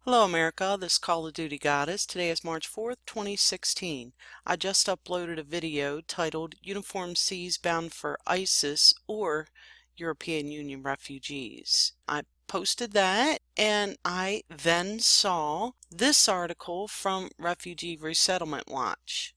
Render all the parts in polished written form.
Hello America, this is Call of Duty Goddess. Today is March 4th, 2016. I just uploaded a video titled Uniform Seas Bound for ISIS or European Union Refugees. I posted that and I then saw this article from Refugee Resettlement Watch.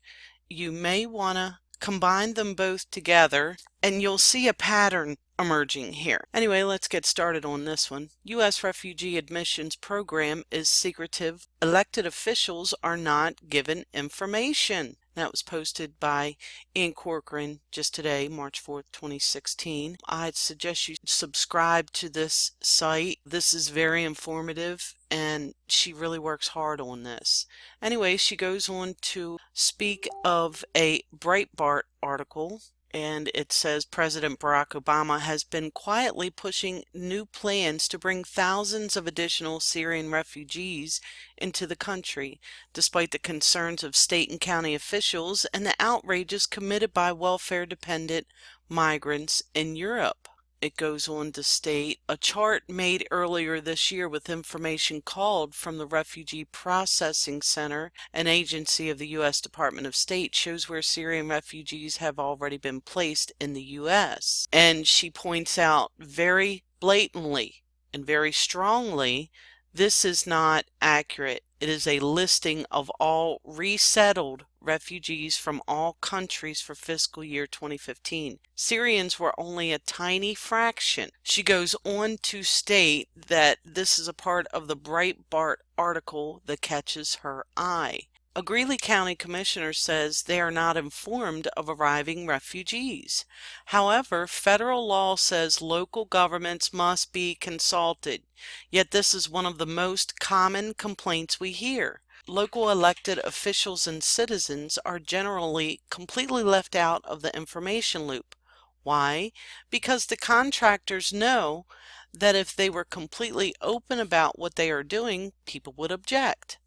You may want to combine them both together and you'll see a pattern emerging here. Anyway, let's get started on this one. U.S. refugee admissions program is secretive. Elected officials are not given information. That was posted by Ann Corcoran just today, March 4th, 2016. I'd suggest you subscribe to this site. This is very informative and she really works hard on this. Anyway, she goes on to speak of a Breitbart article, and it says President Barack Obama has been quietly pushing new plans to bring thousands of additional Syrian refugees into the country, despite the concerns of state and county officials and the outrages committed by welfare-dependent migrants in Europe. It goes on to state, a chart made earlier this year with information called from the Refugee Processing Center, an agency of the U.S. Department of State, shows where Syrian refugees have already been placed in the U.S. And she points out very blatantly and very strongly, this is not accurate. It is a listing of all resettled refugees from all countries for fiscal year 2015. Syrians were only a tiny fraction. She goes on to state that this is a part of the Breitbart article that catches her eye. A Greeley County Commissioner says they are not informed of arriving refugees. However, federal law says local governments must be consulted, yet this is one of the most common complaints we hear. Local elected officials and citizens are generally completely left out of the information loop. Why? Because the contractors know that if they were completely open about what they are doing, people would object.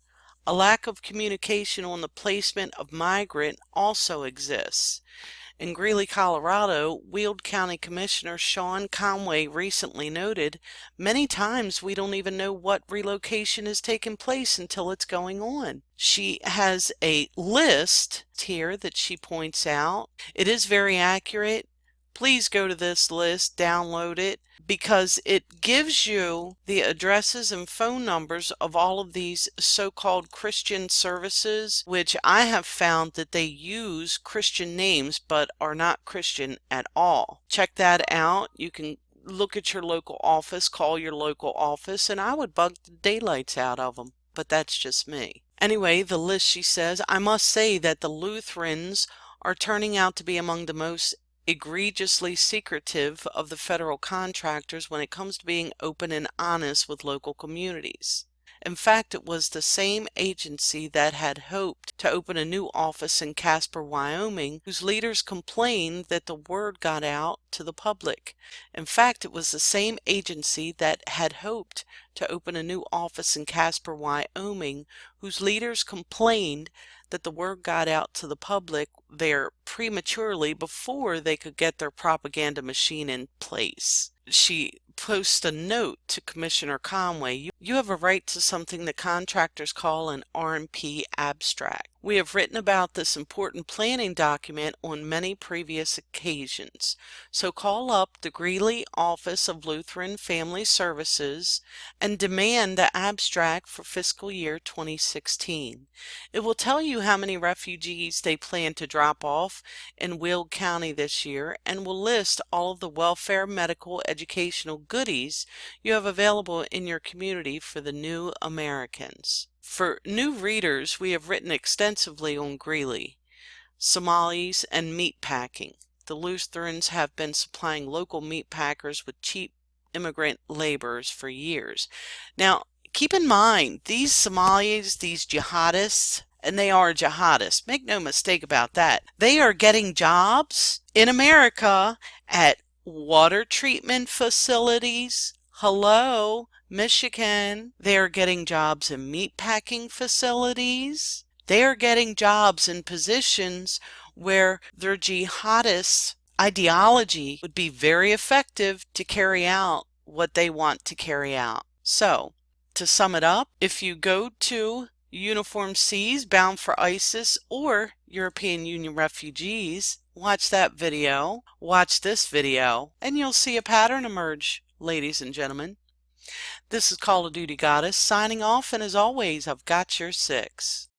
A lack of communication on the placement of migrant also exists. In Greeley, Colorado, Weld County Commissioner Sean Conway recently noted, many times we don't even know what relocation is taking place until it's going on. She has a list here that she points out. It is very accurate. Please go to this list, download it, because it gives you the addresses and phone numbers of all of these so-called Christian services, which I have found that they use Christian names but are not Christian at all. Check that out. You can look at your local office, call your local office, and I would bug the daylights out of them, but that's just me. Anyway, the list, she says, I must say that the Lutherans are turning out to be among the most egregiously secretive of the federal contractors when it comes to being open and honest with local communities. In fact, it was the same agency that had hoped to open a new office in Casper, Wyoming, whose leaders complained that the word got out to the public. In fact, it was the same agency that had hoped to open a new office in Casper, Wyoming, whose leaders complained that the word got out to the public there prematurely before they could get their propaganda machine in place. She posts a note to Commissioner Conway. You have a right to something the contractors call an R&P abstract. We have written about this important planning document on many previous occasions. So call up the Greeley Office of Lutheran Family Services and demand the abstract for fiscal year 2016. It will tell you how many refugees they plan to drop off in Weld County this year and will list all of the welfare, medical, educational goodies you have available in your community for the new Americans. For new readers, we have written extensively on Greeley, Somalis, and meat packing. The Lutherans have been supplying local meat packers with cheap immigrant laborers for years. Now, keep in mind, these Somalis, these jihadists, and they are jihadists, make no mistake about that, they are getting jobs in America at water treatment facilities. Hello, Michigan. They are getting jobs in meatpacking facilities. They are getting jobs in positions where their jihadist ideology would be very effective to carry out what they want to carry out. So, To sum it up, if you go to Uniform C's Bound for ISIS or European Union Refugees, watch that video, watch this video, and you'll see a pattern emerge, ladies and gentlemen. This is Call of Duty Goddess signing off, and as always, I've got your 6.